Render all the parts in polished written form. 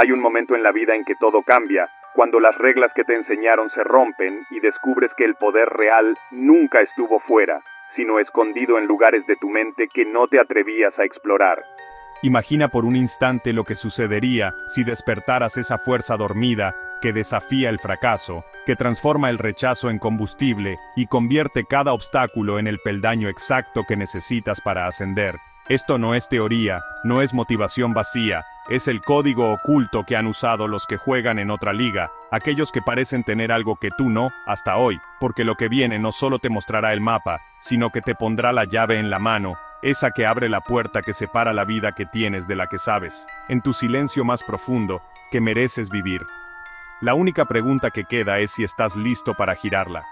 Hay un momento en la vida en que todo cambia, cuando las reglas que te enseñaron se rompen y descubres que el poder real nunca estuvo fuera, sino escondido en lugares de tu mente que no te atrevías a explorar. Imagina por un instante lo que sucedería si despertaras esa fuerza dormida que desafía el fracaso, que transforma el rechazo en combustible y convierte cada obstáculo en el peldaño exacto que necesitas para ascender. Esto no es teoría, no es motivación vacía, es el código oculto que han usado los que juegan en otra liga, aquellos que parecen tener algo que tú no, hasta hoy, porque lo que viene no solo te mostrará el mapa, sino que te pondrá la llave en la mano, esa que abre la puerta que separa la vida que tienes de la que sabes, en tu silencio más profundo, que mereces vivir. La única pregunta que queda es si estás listo para girarla.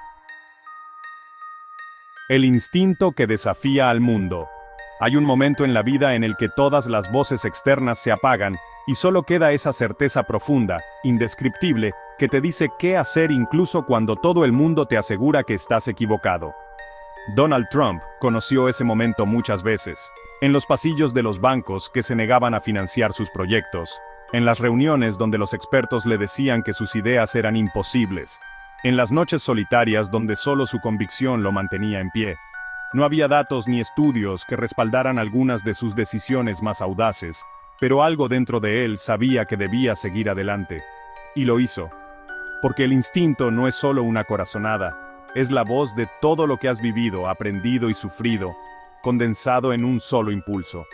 El instinto que desafía al mundo. Hay un momento en la vida en el que todas las voces externas se apagan, y solo queda esa certeza profunda, indescriptible, que te dice qué hacer incluso cuando todo el mundo te asegura que estás equivocado. Donald Trump conoció ese momento muchas veces, en los pasillos de los bancos que se negaban a financiar sus proyectos, en las reuniones donde los expertos le decían que sus ideas eran imposibles, en las noches solitarias donde solo su convicción lo mantenía en pie. No había datos ni estudios que respaldaran algunas de sus decisiones más audaces, pero algo dentro de él sabía que debía seguir adelante. Y lo hizo. Porque el instinto no es solo una corazonada, es la voz de todo lo que has vivido, aprendido y sufrido, condensado en un solo impulso.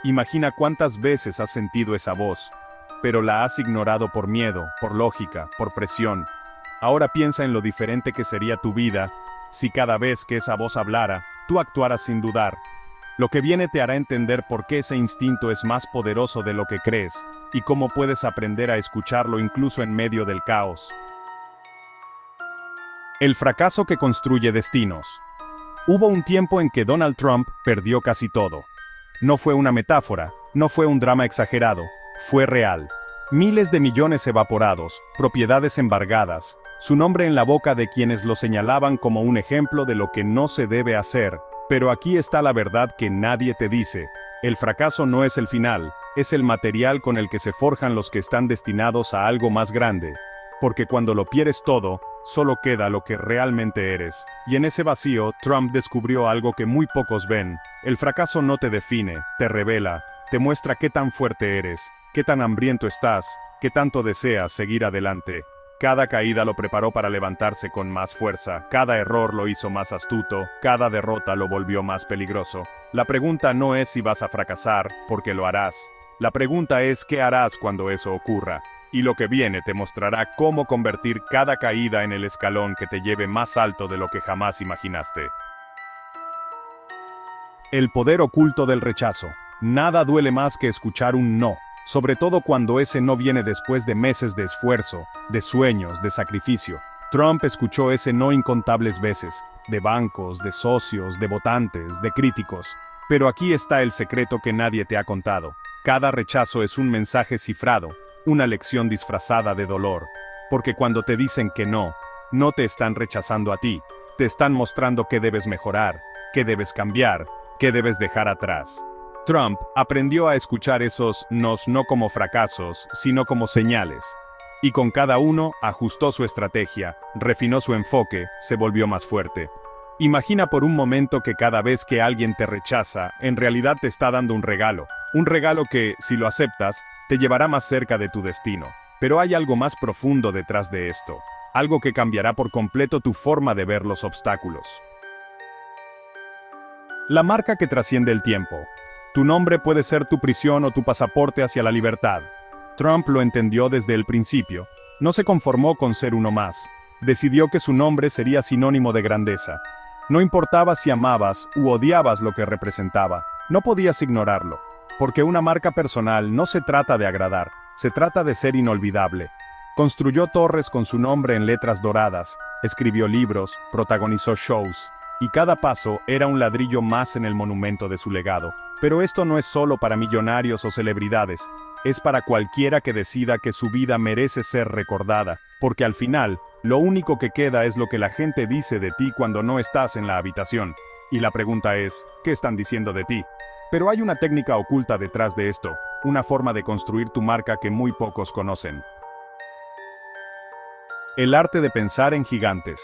Imagina cuántas veces has sentido esa voz, pero la has ignorado por miedo, por lógica, por presión. Ahora piensa en lo diferente que sería tu vida si cada vez que esa voz hablara, tú actuaras sin dudar. Lo que viene te hará entender por qué ese instinto es más poderoso de lo que crees, y cómo puedes aprender a escucharlo incluso en medio del caos. El fracaso que construye destinos. Hubo un tiempo en que Donald Trump perdió casi todo. No fue una metáfora, no fue un drama exagerado, fue real. Miles de millones evaporados, propiedades embargadas, su nombre en la boca de quienes lo señalaban como un ejemplo de lo que no se debe hacer. Pero aquí está la verdad que nadie te dice. El fracaso no es el final, es el material con el que se forjan los que están destinados a algo más grande. Porque cuando lo pierdes todo, solo queda lo que realmente eres. Y en ese vacío, Trump descubrió algo que muy pocos ven. El fracaso no te define, te revela, te muestra qué tan fuerte eres, qué tan hambriento estás, qué tanto deseas seguir adelante. Cada caída lo preparó para levantarse con más fuerza, cada error lo hizo más astuto, cada derrota lo volvió más peligroso. La pregunta no es si vas a fracasar, porque lo harás. La pregunta es qué harás cuando eso ocurra. Y lo que viene te mostrará cómo convertir cada caída en el escalón que te lleve más alto de lo que jamás imaginaste. El poder oculto del rechazo. Nada duele más que escuchar un no, sobre todo cuando ese no viene después de meses de esfuerzo, de sueños, de sacrificio. Trump escuchó ese no incontables veces, de bancos, de socios, de votantes, de críticos. Pero aquí está el secreto que nadie te ha contado. Cada rechazo es un mensaje cifrado, una lección disfrazada de dolor. Porque cuando te dicen que no, no te están rechazando a ti, te están mostrando qué debes mejorar, qué debes cambiar, qué debes dejar atrás. Trump aprendió a escuchar esos nos no como fracasos, sino como señales. Y con cada uno ajustó su estrategia, refinó su enfoque, se volvió más fuerte. Imagina por un momento que cada vez que alguien te rechaza, en realidad te está dando un regalo que, si lo aceptas, te llevará más cerca de tu destino. Pero hay algo más profundo detrás de esto, algo que cambiará por completo tu forma de ver los obstáculos. La marca que trasciende el tiempo. Tu nombre puede ser tu prisión o tu pasaporte hacia la libertad. Trump lo entendió desde el principio. No se conformó con ser uno más. Decidió que su nombre sería sinónimo de grandeza. No importaba si amabas u odiabas lo que representaba, no podías ignorarlo. Porque una marca personal no se trata de agradar, se trata de ser inolvidable. Construyó torres con su nombre en letras doradas, escribió libros, protagonizó shows. Y cada paso era un ladrillo más en el monumento de su legado. Pero esto no es solo para millonarios o celebridades, es para cualquiera que decida que su vida merece ser recordada, porque al final, lo único que queda es lo que la gente dice de ti cuando no estás en la habitación. Y la pregunta es, ¿qué están diciendo de ti? Pero hay una técnica oculta detrás de esto. una forma de construir tu marca que muy pocos conocen. El arte de pensar en gigantes.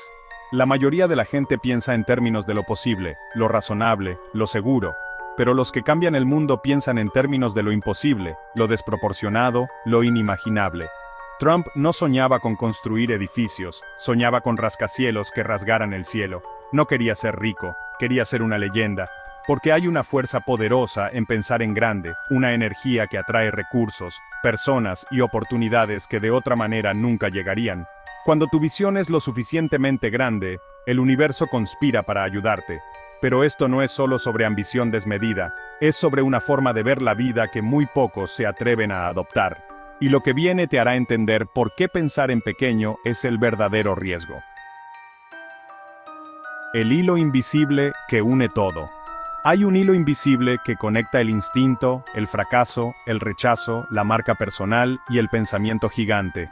La mayoría de la gente piensa en términos de lo posible, lo razonable, lo seguro, pero los que cambian el mundo piensan en términos de lo imposible, lo desproporcionado, lo inimaginable. Trump no soñaba con construir edificios, soñaba con rascacielos que rasgaran el cielo. No quería ser rico, quería ser una leyenda, porque hay una fuerza poderosa en pensar en grande, una energía que atrae recursos, personas y oportunidades que de otra manera nunca llegarían. Cuando tu visión es lo suficientemente grande, el universo conspira para ayudarte. Pero esto no es solo sobre ambición desmedida, es sobre una forma de ver la vida que muy pocos se atreven a adoptar. Y lo que viene te hará entender por qué pensar en pequeño es el verdadero riesgo. El hilo invisible que une todo. Hay un hilo invisible que conecta el instinto, el fracaso, el rechazo, la marca personal y el pensamiento gigante.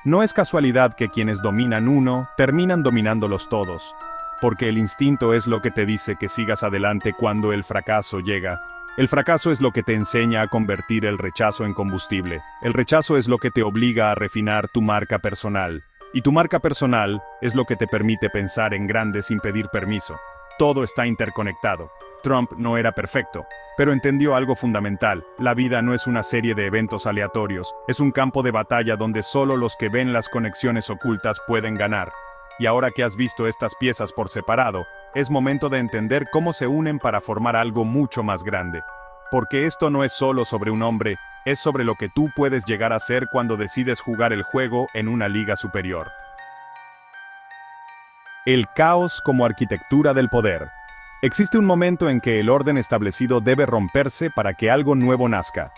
No es casualidad que quienes dominan uno, terminan dominándolos todos. Porque el instinto es lo que te dice que sigas adelante cuando el fracaso llega. El fracaso es lo que te enseña a convertir el rechazo en combustible. El rechazo es lo que te obliga a refinar tu marca personal. Y tu marca personal es lo que te permite pensar en grande sin pedir permiso. Todo está interconectado. Trump no era perfecto, pero entendió algo fundamental. La vida no es una serie de eventos aleatorios, es un campo de batalla donde solo los que ven las conexiones ocultas pueden ganar. Y ahora que has visto estas piezas por separado, es momento de entender cómo se unen para formar algo mucho más grande. Porque esto no es solo sobre un hombre, es sobre lo que tú puedes llegar a ser cuando decides jugar el juego en una liga superior. El caos como arquitectura del poder. Existe un momento en que el orden establecido debe romperse para que algo nuevo nazca.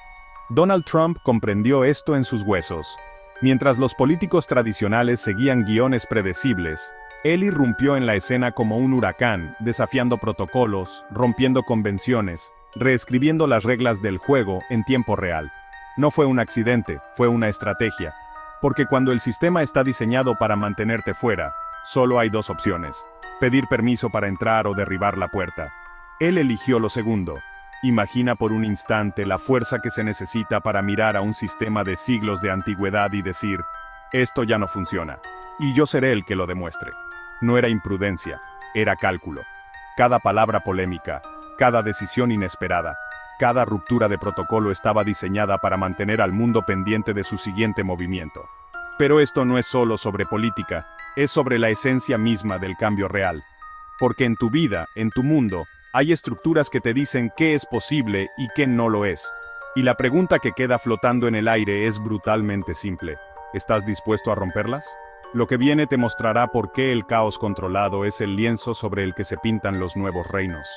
Donald Trump comprendió esto en sus huesos. Mientras los políticos tradicionales seguían guiones predecibles, él irrumpió en la escena como un huracán, desafiando protocolos, rompiendo convenciones, reescribiendo las reglas del juego en tiempo real. No fue un accidente, fue una estrategia. Porque cuando el sistema está diseñado para mantenerte fuera, solo hay dos opciones: pedir permiso para entrar o derribar la puerta. Él eligió lo segundo. Imagina por un instante la fuerza que se necesita para mirar a un sistema de siglos de antigüedad y decir, esto ya no funciona, y yo seré el que lo demuestre. No era imprudencia, era cálculo. Cada palabra polémica, cada decisión inesperada, cada ruptura de protocolo estaba diseñada para mantener al mundo pendiente de su siguiente movimiento. Pero esto no es solo sobre política, es sobre la esencia misma del cambio real. Porque en tu vida, en tu mundo, hay estructuras que te dicen qué es posible y qué no lo es. Y la pregunta que queda flotando en el aire es brutalmente simple. ¿Estás dispuesto a romperlas? Lo que viene te mostrará por qué el caos controlado es el lienzo sobre el que se pintan los nuevos reinos.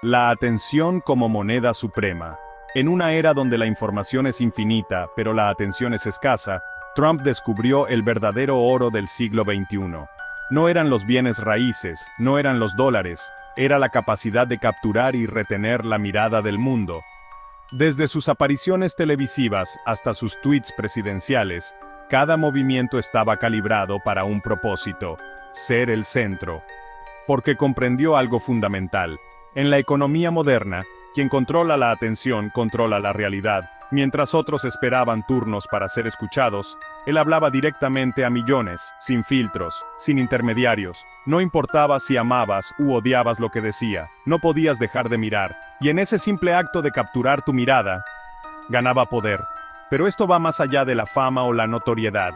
La atención como moneda suprema. En una era donde la información es infinita, pero la atención es escasa, Trump descubrió el verdadero oro del siglo XXI. No eran los bienes raíces, no eran los dólares, era la capacidad de capturar y retener la mirada del mundo. Desde sus apariciones televisivas hasta sus tweets presidenciales, cada movimiento estaba calibrado para un propósito: ser el centro. Porque comprendió algo fundamental. En la economía moderna, quien controla la atención controla la realidad. Mientras otros esperaban turnos para ser escuchados, él hablaba directamente a millones, sin filtros, sin intermediarios. No importaba si amabas u odiabas lo que decía, no podías dejar de mirar, y en ese simple acto de capturar tu mirada, ganaba poder. Pero esto va más allá de la fama o la notoriedad.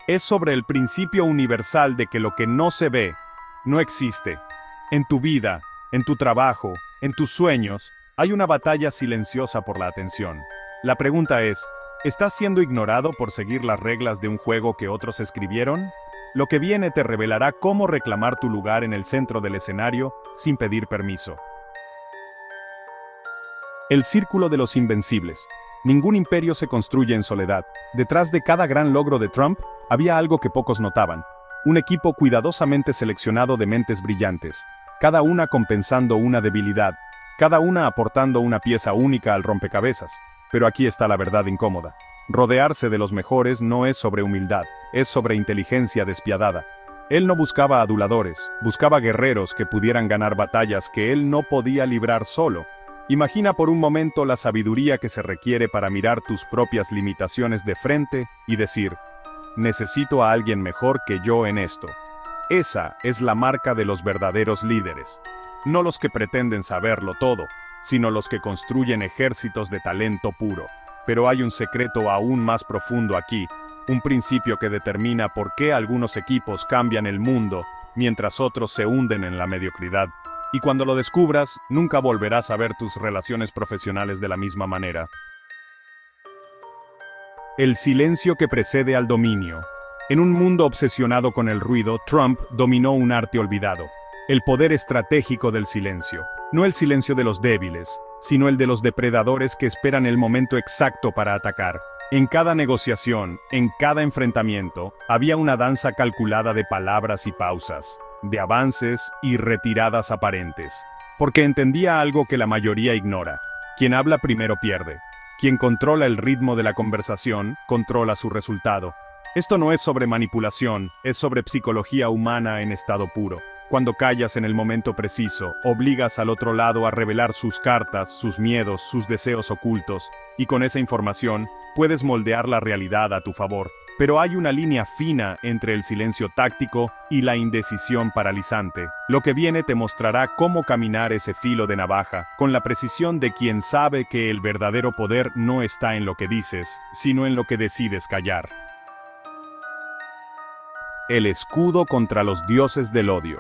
Es sobre el principio universal de que lo que no se ve, no existe. En tu vida, en tu trabajo, en tus sueños, hay una batalla silenciosa por la atención. La pregunta es, ¿estás siendo ignorado por seguir las reglas de un juego que otros escribieron? Lo que viene te revelará cómo reclamar tu lugar en el centro del escenario sin pedir permiso. El círculo de los invencibles. Ningún imperio se construye en soledad. Detrás de cada gran logro de Trump, había algo que pocos notaban. Un equipo cuidadosamente seleccionado de mentes brillantes, cada una compensando una debilidad, cada una aportando una pieza única al rompecabezas. Pero aquí está la verdad incómoda. Rodearse de los mejores no es sobre humildad, es sobre inteligencia despiadada. Él no buscaba aduladores, buscaba guerreros que pudieran ganar batallas que él no podía librar solo. Imagina por un momento la sabiduría que se requiere para mirar tus propias limitaciones de frente y decir, necesito a alguien mejor que yo en esto. Esa es la marca de los verdaderos líderes. No los que pretenden saberlo todo, sino los que construyen ejércitos de talento puro. Pero hay un secreto aún más profundo aquí, un principio que determina por qué algunos equipos cambian el mundo, mientras otros se hunden en la mediocridad. Y cuando lo descubras, nunca volverás a ver tus relaciones profesionales de la misma manera. El silencio que precede al dominio. En un mundo obsesionado con el ruido, Trump dominó un arte olvidado. El poder estratégico del silencio. No el silencio de los débiles, sino el de los depredadores que esperan el momento exacto para atacar. En cada negociación, en cada enfrentamiento, había una danza calculada de palabras y pausas, de avances y retiradas aparentes. Porque entendía algo que la mayoría ignora. Quien habla primero pierde. Quien controla el ritmo de la conversación, controla su resultado. Esto no es sobre manipulación, es sobre psicología humana en estado puro. Cuando callas en el momento preciso, obligas al otro lado a revelar sus cartas, sus miedos, sus deseos ocultos, y con esa información, puedes moldear la realidad a tu favor. Pero hay una línea fina entre el silencio táctico y la indecisión paralizante. Lo que viene te mostrará cómo caminar ese filo de navaja, con la precisión de quien sabe que el verdadero poder no está en lo que dices, sino en lo que decides callar. El escudo contra los dioses del odio.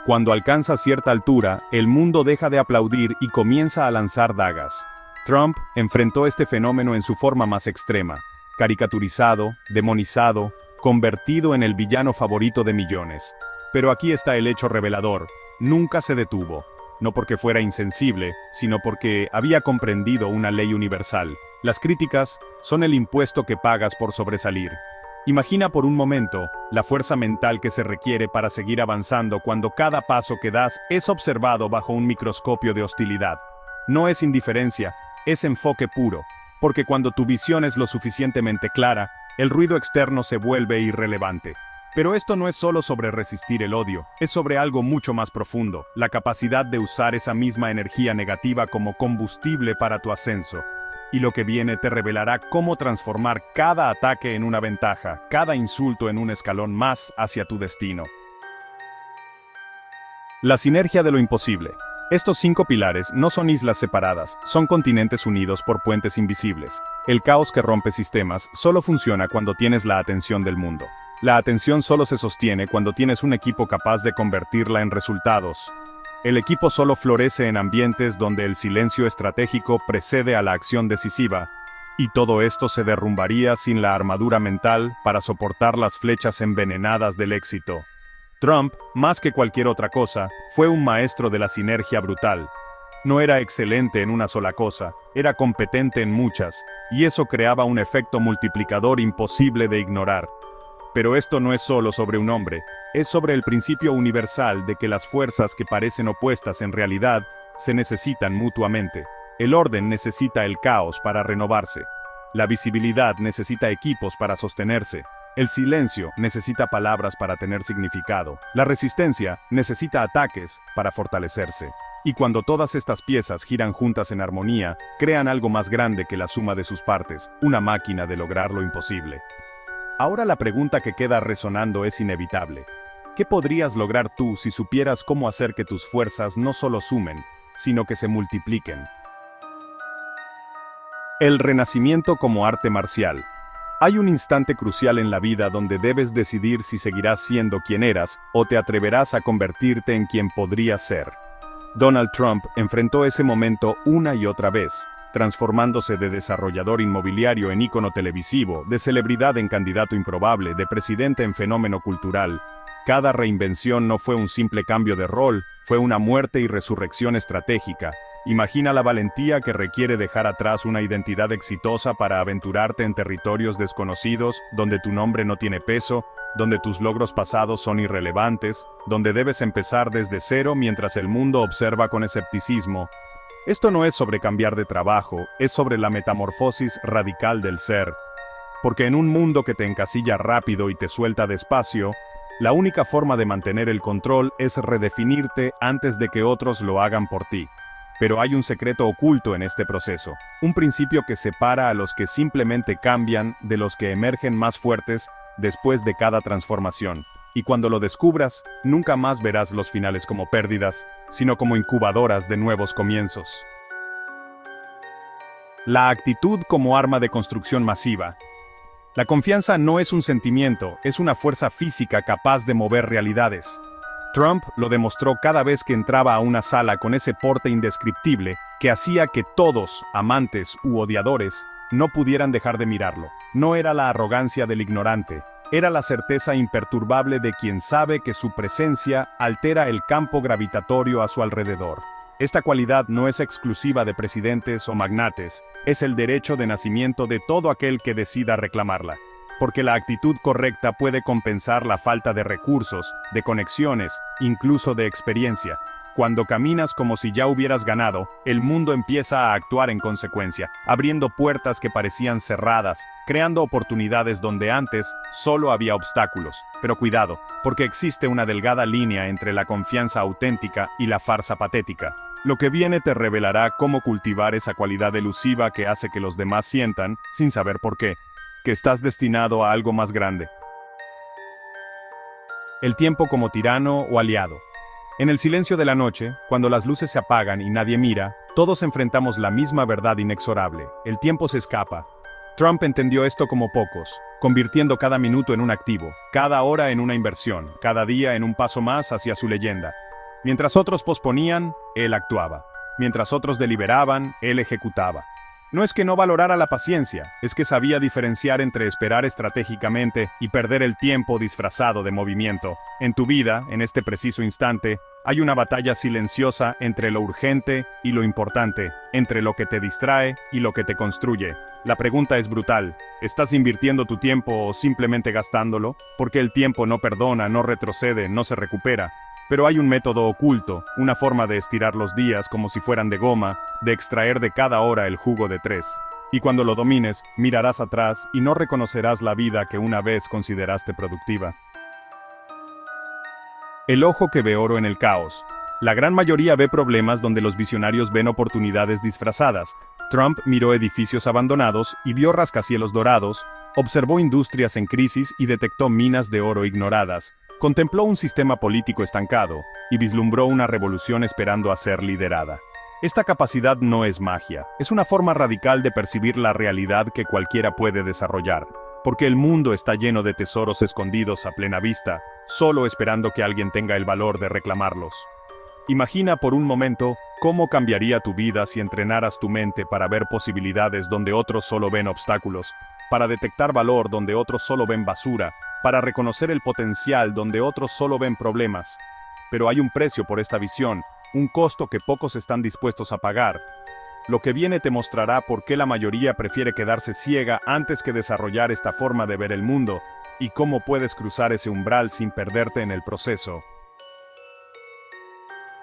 Cuando alcanza cierta altura, el mundo deja de aplaudir y comienza a lanzar dagas. Trump enfrentó este fenómeno en su forma más extrema, caricaturizado, demonizado, convertido en el villano favorito de millones. Pero aquí está el hecho revelador: nunca se detuvo, no porque fuera insensible, sino porque había comprendido una ley universal. Las críticas son el impuesto que pagas por sobresalir. Imagina por un momento la fuerza mental que se requiere para seguir avanzando cuando cada paso que das es observado bajo un microscopio de hostilidad. No es indiferencia, es enfoque puro, porque cuando tu visión es lo suficientemente clara, el ruido externo se vuelve irrelevante. Pero esto no es solo sobre resistir el odio, es sobre algo mucho más profundo, la capacidad de usar esa misma energía negativa como combustible para tu ascenso. Y lo que viene te revelará cómo transformar cada ataque en una ventaja, cada insulto en un escalón más hacia tu destino. La sinergia de lo imposible. Estos 5 pilares no son islas separadas, son continentes unidos por puentes invisibles. El caos que rompe sistemas solo funciona cuando tienes la atención del mundo. La atención solo se sostiene cuando tienes un equipo capaz de convertirla en resultados. El equipo solo florece en ambientes donde el silencio estratégico precede a la acción decisiva, y todo esto se derrumbaría sin la armadura mental para soportar las flechas envenenadas del éxito. Trump, más que cualquier otra cosa, fue un maestro de la sinergia brutal. No era excelente en una sola cosa, era competente en muchas, y eso creaba un efecto multiplicador imposible de ignorar. Pero esto no es solo sobre un hombre, es sobre el principio universal de que las fuerzas que parecen opuestas en realidad se necesitan mutuamente. El orden necesita el caos para renovarse. La visibilidad necesita equipos para sostenerse. El silencio necesita palabras para tener significado. La resistencia necesita ataques para fortalecerse. Y cuando todas estas piezas giran juntas en armonía, crean algo más grande que la suma de sus partes, una máquina de lograr lo imposible. Ahora la pregunta que queda resonando es inevitable. ¿Qué podrías lograr tú si supieras cómo hacer que tus fuerzas no solo sumen, sino que se multipliquen? El renacimiento como arte marcial. Hay un instante crucial en la vida donde debes decidir si seguirás siendo quien eras o te atreverás a convertirte en quien podrías ser. Donald Trump enfrentó ese momento una y otra vez, transformándose de desarrollador inmobiliario en ícono televisivo, de celebridad en candidato improbable, de presidente en fenómeno cultural. Cada reinvención no fue un simple cambio de rol, fue una muerte y resurrección estratégica. Imagina la valentía que requiere dejar atrás una identidad exitosa para aventurarte en territorios desconocidos, donde tu nombre no tiene peso, donde tus logros pasados son irrelevantes, donde debes empezar desde cero mientras el mundo observa con escepticismo. Esto no es sobre cambiar de trabajo, es sobre la metamorfosis radical del ser. Porque en un mundo que te encasilla rápido y te suelta despacio, la única forma de mantener el control es redefinirte antes de que otros lo hagan por ti. Pero hay un secreto oculto en este proceso, un principio que separa a los que simplemente cambian de los que emergen más fuertes después de cada transformación. Y cuando lo descubras, nunca más verás los finales como pérdidas, sino como incubadoras de nuevos comienzos. La actitud como arma de construcción masiva. La confianza no es un sentimiento, es una fuerza física capaz de mover realidades. Trump lo demostró cada vez que entraba a una sala con ese porte indescriptible que hacía que todos, amantes u odiadores, no pudieran dejar de mirarlo. No era la arrogancia del ignorante, era la certeza imperturbable de quien sabe que su presencia altera el campo gravitatorio a su alrededor. Esta cualidad no es exclusiva de presidentes o magnates, es el derecho de nacimiento de todo aquel que decida reclamarla. Porque la actitud correcta puede compensar la falta de recursos, de conexiones, incluso de experiencia. Cuando caminas como si ya hubieras ganado, el mundo empieza a actuar en consecuencia, abriendo puertas que parecían cerradas, creando oportunidades donde antes solo había obstáculos. Pero cuidado, porque existe una delgada línea entre la confianza auténtica y la farsa patética. Lo que viene te revelará cómo cultivar esa cualidad elusiva que hace que los demás sientan, sin saber por qué, que estás destinado a algo más grande. El tiempo como tirano o aliado. En el silencio de la noche, cuando las luces se apagan y nadie mira, todos enfrentamos la misma verdad inexorable: el tiempo se escapa. Trump entendió esto como pocos, convirtiendo cada minuto en un activo, cada hora en una inversión, cada día en un paso más hacia su leyenda. Mientras otros posponían, él actuaba. Mientras otros deliberaban, él ejecutaba. No es que no valorara la paciencia, es que sabía diferenciar entre esperar estratégicamente y perder el tiempo disfrazado de movimiento. En tu vida, en este preciso instante, hay una batalla silenciosa entre lo urgente y lo importante, entre lo que te distrae y lo que te construye. La pregunta es brutal: ¿estás invirtiendo tu tiempo o simplemente gastándolo? Porque el tiempo no perdona, no retrocede, no se recupera. Pero hay un método oculto, una forma de estirar los días como si fueran de goma, de extraer de cada hora el jugo de 3. Y cuando lo domines, mirarás atrás y no reconocerás la vida que una vez consideraste productiva. El ojo que ve oro en el caos. La gran mayoría ve problemas donde los visionarios ven oportunidades disfrazadas. Trump miró edificios abandonados y vio rascacielos dorados, observó industrias en crisis y detectó minas de oro ignoradas. Contempló un sistema político estancado y vislumbró una revolución esperando a ser liderada. Esta capacidad no es magia, es una forma radical de percibir la realidad que cualquiera puede desarrollar, porque el mundo está lleno de tesoros escondidos a plena vista, solo esperando que alguien tenga el valor de reclamarlos. Imagina por un momento cómo cambiaría tu vida si entrenaras tu mente para ver posibilidades donde otros solo ven obstáculos, para detectar valor donde otros solo ven basura, para reconocer el potencial donde otros solo ven problemas. Pero hay un precio por esta visión, un costo que pocos están dispuestos a pagar. Lo que viene te mostrará por qué la mayoría prefiere quedarse ciega antes que desarrollar esta forma de ver el mundo, y cómo puedes cruzar ese umbral sin perderte en el proceso.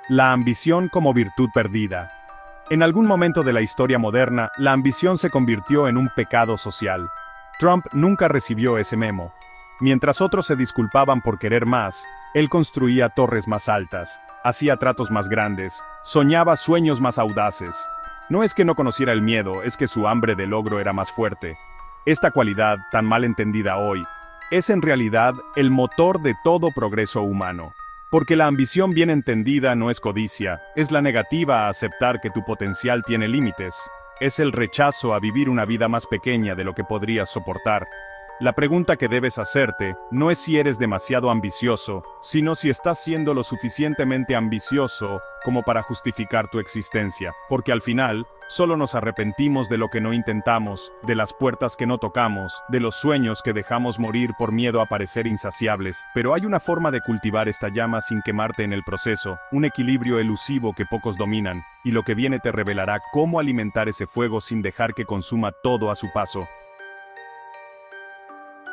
La ambición como virtud perdida. En algún momento de la historia moderna, la ambición se convirtió en un pecado social. Trump nunca recibió ese memo. Mientras otros se disculpaban por querer más, él construía torres más altas, hacía tratos más grandes, soñaba sueños más audaces. No es que no conociera el miedo, es que su hambre de logro era más fuerte. Esta cualidad, tan mal entendida hoy, es en realidad el motor de todo progreso humano. Porque la ambición bien entendida no es codicia, es la negativa a aceptar que tu potencial tiene límites. Es el rechazo a vivir una vida más pequeña de lo que podrías soportar. La pregunta que debes hacerte no es si eres demasiado ambicioso, sino si estás siendo lo suficientemente ambicioso como para justificar tu existencia, porque al final, solo nos arrepentimos de lo que no intentamos, de las puertas que no tocamos, de los sueños que dejamos morir por miedo a parecer insaciables. Pero hay una forma de cultivar esta llama sin quemarte en el proceso, un equilibrio elusivo que pocos dominan, y lo que viene te revelará cómo alimentar ese fuego sin dejar que consuma todo a su paso.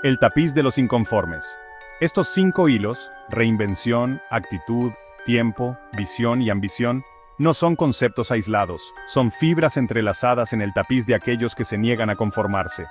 El tapiz de los inconformes. Estos 5 hilos, reinvención, actitud, tiempo, visión y ambición, no son conceptos aislados, son fibras entrelazadas en el tapiz de aquellos que se niegan a conformarse.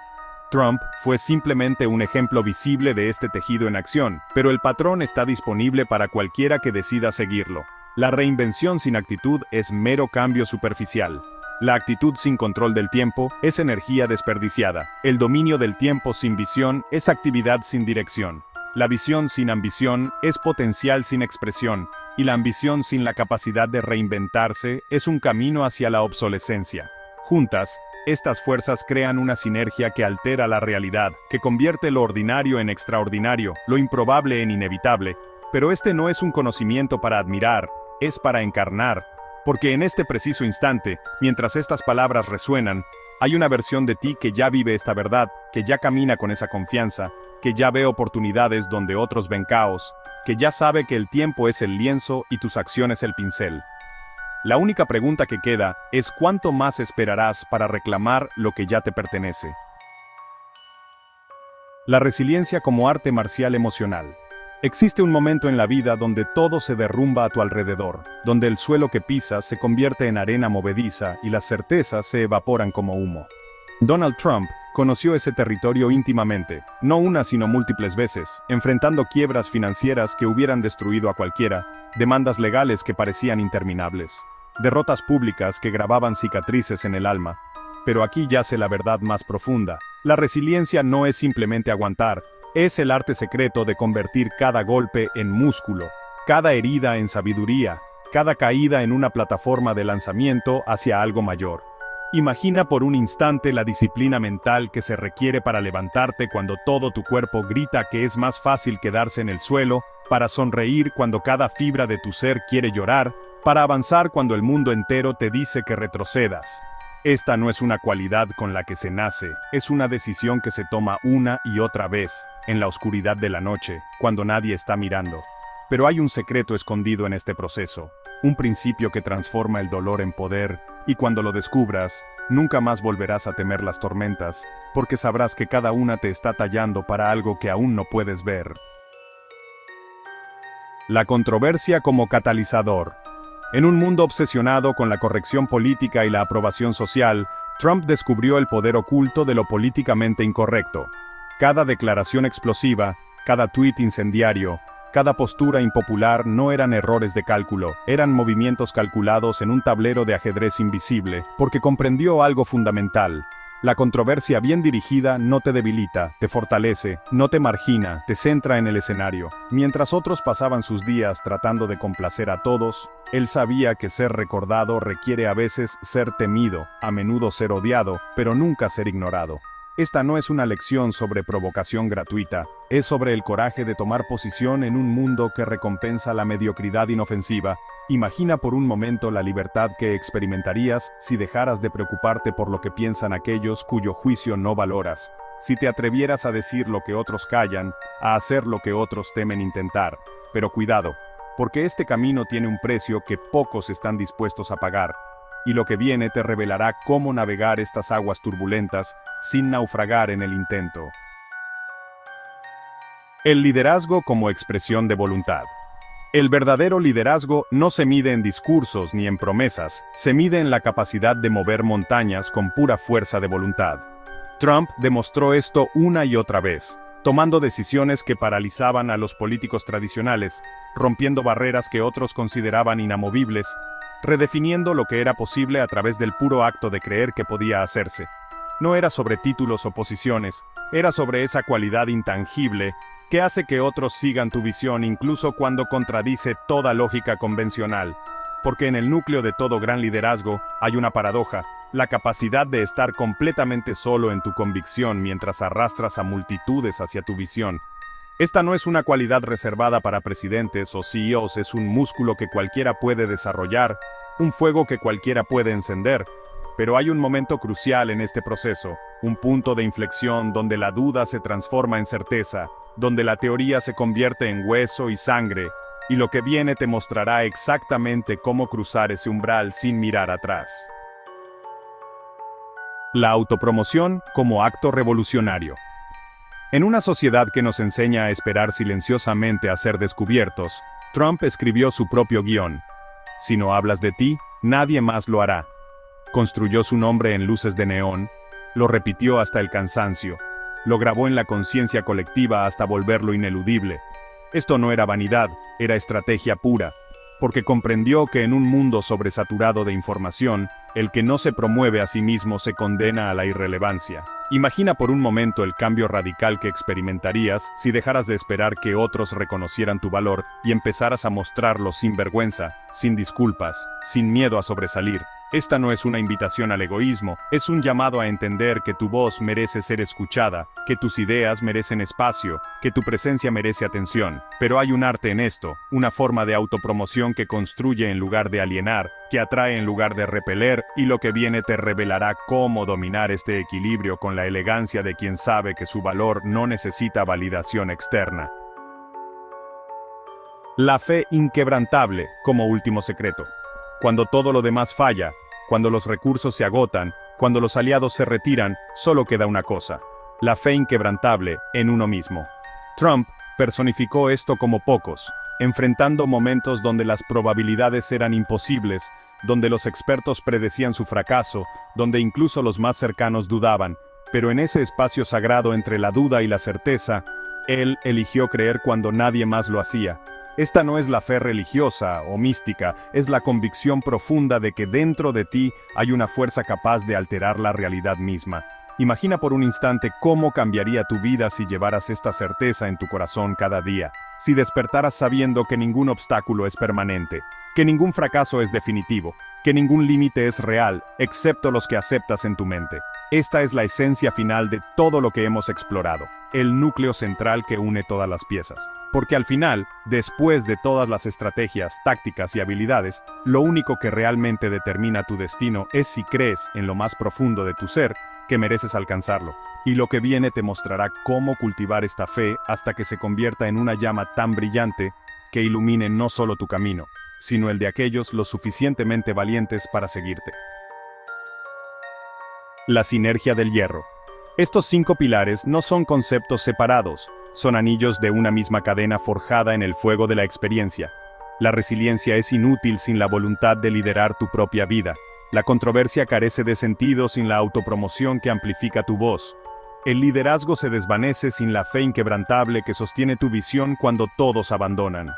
Trump fue simplemente un ejemplo visible de este tejido en acción, pero el patrón está disponible para cualquiera que decida seguirlo. La reinvención sin actitud es mero cambio superficial. La actitud sin control del tiempo es energía desperdiciada. El dominio del tiempo sin visión es actividad sin dirección. La visión sin ambición es potencial sin expresión, y la ambición sin la capacidad de reinventarse es un camino hacia la obsolescencia. Juntas, estas fuerzas crean una sinergia que altera la realidad, que convierte lo ordinario en extraordinario, lo improbable en inevitable. Pero este no es un conocimiento para admirar, es para encarnar. Porque en este preciso instante, mientras estas palabras resuenan, hay una versión de ti que ya vive esta verdad, que ya camina con esa confianza, que ya ve oportunidades donde otros ven caos, que ya sabe que el tiempo es el lienzo y tus acciones el pincel. La única pregunta que queda es cuánto más esperarás para reclamar lo que ya te pertenece. La resiliencia como arte marcial emocional. Existe un momento en la vida donde todo se derrumba a tu alrededor, donde el suelo que pisas se convierte en arena movediza y las certezas se evaporan como humo. Donald Trump conoció ese territorio íntimamente, no una sino múltiples veces, enfrentando quiebras financieras que hubieran destruido a cualquiera, demandas legales que parecían interminables, derrotas públicas que grababan cicatrices en el alma. Pero aquí yace la verdad más profunda. La resiliencia no es simplemente aguantar, es el arte secreto de convertir cada golpe en músculo, cada herida en sabiduría, cada caída en una plataforma de lanzamiento hacia algo mayor. Imagina por un instante la disciplina mental que se requiere para levantarte cuando todo tu cuerpo grita que es más fácil quedarse en el suelo, para sonreír cuando cada fibra de tu ser quiere llorar, para avanzar cuando el mundo entero te dice que retrocedas. Esta no es una cualidad con la que se nace, es una decisión que se toma una y otra vez, en la oscuridad de la noche, cuando nadie está mirando. Pero hay un secreto escondido en este proceso, un principio que transforma el dolor en poder, y cuando lo descubras, nunca más volverás a temer las tormentas, porque sabrás que cada una te está tallando para algo que aún no puedes ver. La controversia como catalizador. En un mundo obsesionado con la corrección política y la aprobación social, Trump descubrió el poder oculto de lo políticamente incorrecto. Cada declaración explosiva, cada tuit incendiario, cada postura impopular no eran errores de cálculo, eran movimientos calculados en un tablero de ajedrez invisible, porque comprendió algo fundamental. La controversia bien dirigida no te debilita, te fortalece, no te margina, te centra en el escenario. Mientras otros pasaban sus días tratando de complacer a todos, él sabía que ser recordado requiere a veces ser temido, a menudo ser odiado, pero nunca ser ignorado. Esta no es una lección sobre provocación gratuita, es sobre el coraje de tomar posición en un mundo que recompensa la mediocridad inofensiva. Imagina por un momento la libertad que experimentarías si dejaras de preocuparte por lo que piensan aquellos cuyo juicio no valoras, si te atrevieras a decir lo que otros callan, a hacer lo que otros temen intentar. Pero cuidado, porque este camino tiene un precio que pocos están dispuestos a pagar. Y lo que viene te revelará cómo navegar estas aguas turbulentas sin naufragar en el intento. El liderazgo como expresión de voluntad. El verdadero liderazgo no se mide en discursos ni en promesas, se mide en la capacidad de mover montañas con pura fuerza de voluntad. Trump demostró esto una y otra vez, tomando decisiones que paralizaban a los políticos tradicionales, rompiendo barreras que otros consideraban inamovibles, redefiniendo lo que era posible a través del puro acto de creer que podía hacerse. No era sobre títulos o posiciones, era sobre esa cualidad intangible que hace que otros sigan tu visión incluso cuando contradice toda lógica convencional. Porque en el núcleo de todo gran liderazgo hay una paradoja, la capacidad de estar completamente solo en tu convicción mientras arrastras a multitudes hacia tu visión. Esta no es una cualidad reservada para presidentes o CEOs, es un músculo que cualquiera puede desarrollar, un fuego que cualquiera puede encender. Pero hay un momento crucial en este proceso, un punto de inflexión donde la duda se transforma en certeza, donde la teoría se convierte en hueso y sangre, y lo que viene te mostrará exactamente cómo cruzar ese umbral sin mirar atrás. La autopromoción como acto revolucionario. En una sociedad que nos enseña a esperar silenciosamente a ser descubiertos, Trump escribió su propio guión. Si no hablas de ti, nadie más lo hará. Construyó su nombre en luces de neón, lo repitió hasta el cansancio, lo grabó en la conciencia colectiva hasta volverlo ineludible. Esto no era vanidad, era estrategia pura. porque comprendió que en un mundo sobresaturado de información, el que no se promueve a sí mismo se condena a la irrelevancia. Imagina por un momento el cambio radical que experimentarías si dejaras de esperar que otros reconocieran tu valor y empezaras a mostrarlo sin vergüenza, sin disculpas, sin miedo a sobresalir. Esta no es una invitación al egoísmo, es un llamado a entender que tu voz merece ser escuchada, que tus ideas merecen espacio, que tu presencia merece atención. Pero hay un arte en esto, una forma de autopromoción que construye en lugar de alienar, que atrae en lugar de repeler, y lo que viene te revelará cómo dominar este equilibrio con la elegancia de quien sabe que su valor no necesita validación externa. La fe inquebrantable como último secreto. Cuando todo lo demás falla, cuando los recursos se agotan, cuando los aliados se retiran, solo queda una cosa: la fe inquebrantable en uno mismo. Trump personificó esto como pocos, enfrentando momentos donde las probabilidades eran imposibles, donde los expertos predecían su fracaso, donde incluso los más cercanos dudaban, pero en ese espacio sagrado entre la duda y la certeza, él eligió creer cuando nadie más lo hacía. Esta no es la fe religiosa o mística, es la convicción profunda de que dentro de ti hay una fuerza capaz de alterar la realidad misma. Imagina por un instante cómo cambiaría tu vida si llevaras esta certeza en tu corazón cada día, si despertaras sabiendo que ningún obstáculo es permanente, que ningún fracaso es definitivo, que ningún límite es real, excepto los que aceptas en tu mente. Esta es la esencia final de todo lo que hemos explorado, el núcleo central que une todas las piezas. Porque al final, después de todas las estrategias, tácticas y habilidades, lo único que realmente determina tu destino es si crees en lo más profundo de tu ser que mereces alcanzarlo. Y lo que viene te mostrará cómo cultivar esta fe hasta que se convierta en una llama tan brillante que ilumine no solo tu camino, sino el de aquellos lo suficientemente valientes para seguirte. La sinergia del hierro. Estos 5 pilares no son conceptos separados, son anillos de una misma cadena forjada en el fuego de la experiencia. La resiliencia es inútil sin la voluntad de liderar tu propia vida. La controversia carece de sentido sin la autopromoción que amplifica tu voz. El liderazgo se desvanece sin la fe inquebrantable que sostiene tu visión cuando todos abandonan.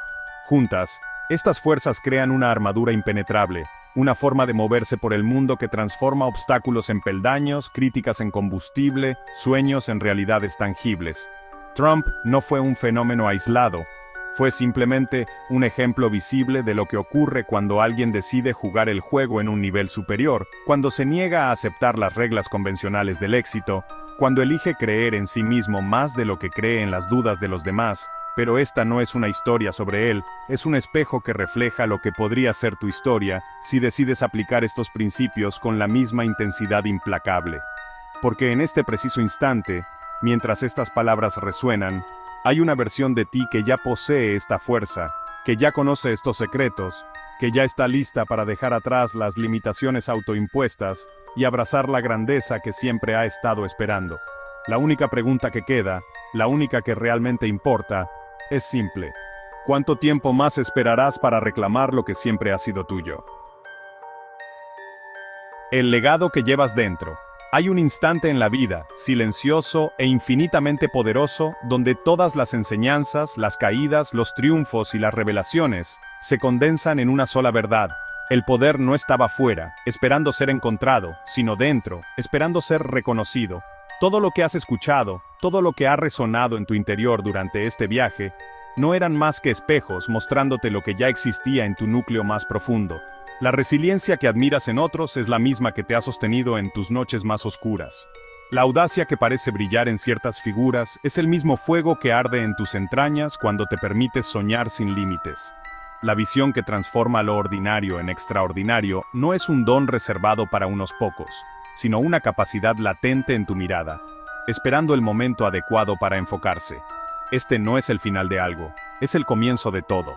Juntas, estas fuerzas crean una armadura impenetrable, una forma de moverse por el mundo que transforma obstáculos en peldaños, críticas en combustible, sueños en realidades tangibles. Trump no fue un fenómeno aislado, fue simplemente un ejemplo visible de lo que ocurre cuando alguien decide jugar el juego en un nivel superior, cuando se niega a aceptar las reglas convencionales del éxito, cuando elige creer en sí mismo más de lo que cree en las dudas de los demás. Pero esta no es una historia sobre él, es un espejo que refleja lo que podría ser tu historia si decides aplicar estos principios con la misma intensidad implacable. Porque en este preciso instante, mientras estas palabras resuenan, hay una versión de ti que ya posee esta fuerza, que ya conoce estos secretos, que ya está lista para dejar atrás las limitaciones autoimpuestas y abrazar la grandeza que siempre ha estado esperando. La única pregunta que queda, la única que realmente importa, es simple: ¿cuánto tiempo más esperarás para reclamar lo que siempre ha sido tuyo? El legado que llevas dentro. Hay un instante en la vida, silencioso e infinitamente poderoso, donde todas las enseñanzas, las caídas, los triunfos y las revelaciones se condensan en una sola verdad. El poder no estaba fuera, esperando ser encontrado, sino dentro, esperando ser reconocido. Todo lo que has escuchado, todo lo que ha resonado en tu interior durante este viaje, no eran más que espejos mostrándote lo que ya existía en tu núcleo más profundo. La resiliencia que admiras en otros es la misma que te ha sostenido en tus noches más oscuras. La audacia que parece brillar en ciertas figuras es el mismo fuego que arde en tus entrañas cuando te permites soñar sin límites. La visión que transforma lo ordinario en extraordinario no es un don reservado para unos pocos, sino una capacidad latente en tu mirada, esperando el momento adecuado para enfocarse. Este no es el final de algo, es el comienzo de todo.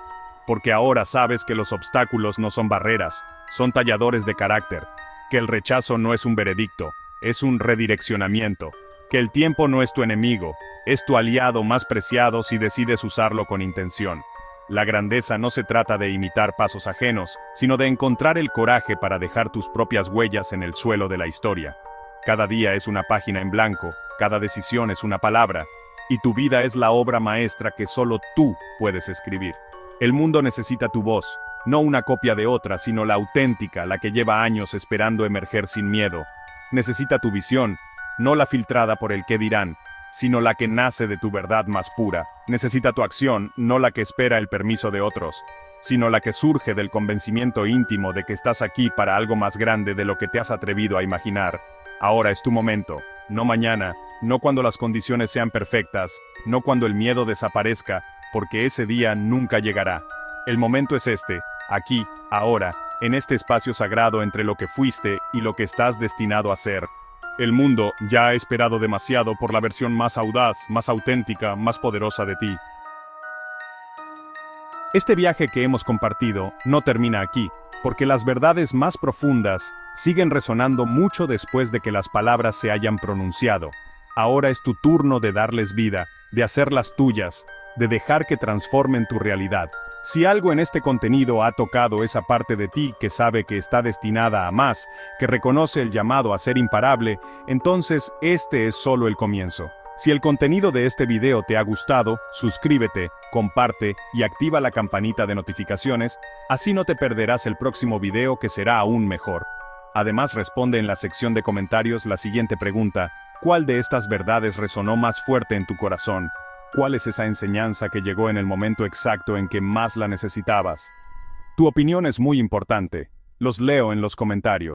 Porque ahora sabes que los obstáculos no son barreras, son talladores de carácter, que el rechazo no es un veredicto, es un redireccionamiento, que el tiempo no es tu enemigo, es tu aliado más preciado si decides usarlo con intención. La grandeza no se trata de imitar pasos ajenos, sino de encontrar el coraje para dejar tus propias huellas en el suelo de la historia. Cada día es una página en blanco, cada decisión es una palabra, y tu vida es la obra maestra que solo tú puedes escribir. El mundo necesita tu voz, No una copia de otra, sino la auténtica, la que lleva años esperando emerger sin miedo. Necesita tu visión, no la filtrada por el qué dirán, sino la que nace de tu verdad más pura. Necesita tu acción, no la que espera el permiso de otros, sino la que surge del convencimiento íntimo de que estás aquí para algo más grande de lo que te has atrevido a imaginar. Ahora es tu momento, no mañana, no cuando las condiciones sean perfectas, no cuando el miedo desaparezca, porque ese día nunca llegará. El momento es este, aquí, ahora, en este espacio sagrado entre lo que fuiste y lo que estás destinado a ser. El mundo ya ha esperado demasiado por la versión más audaz, más auténtica, más poderosa de ti. Este viaje que hemos compartido no termina aquí, porque las verdades más profundas siguen resonando mucho después de que las palabras se hayan pronunciado. Ahora es tu turno de darles vida, de hacerlas tuyas, de dejar que transformen tu realidad. Si algo en este contenido ha tocado esa parte de ti que sabe que está destinada a más, que reconoce el llamado a ser imparable, entonces este es solo el comienzo. Si el contenido de este video te ha gustado, suscríbete, comparte y activa la campanita de notificaciones, así no te perderás el próximo video que será aún mejor. Además, responde en la sección de comentarios la siguiente pregunta: ¿cuál de estas verdades resonó más fuerte en tu corazón? ¿Cuál es esa enseñanza que llegó en el momento exacto en que más la necesitabas? Tu opinión es muy importante. Los leo en los comentarios.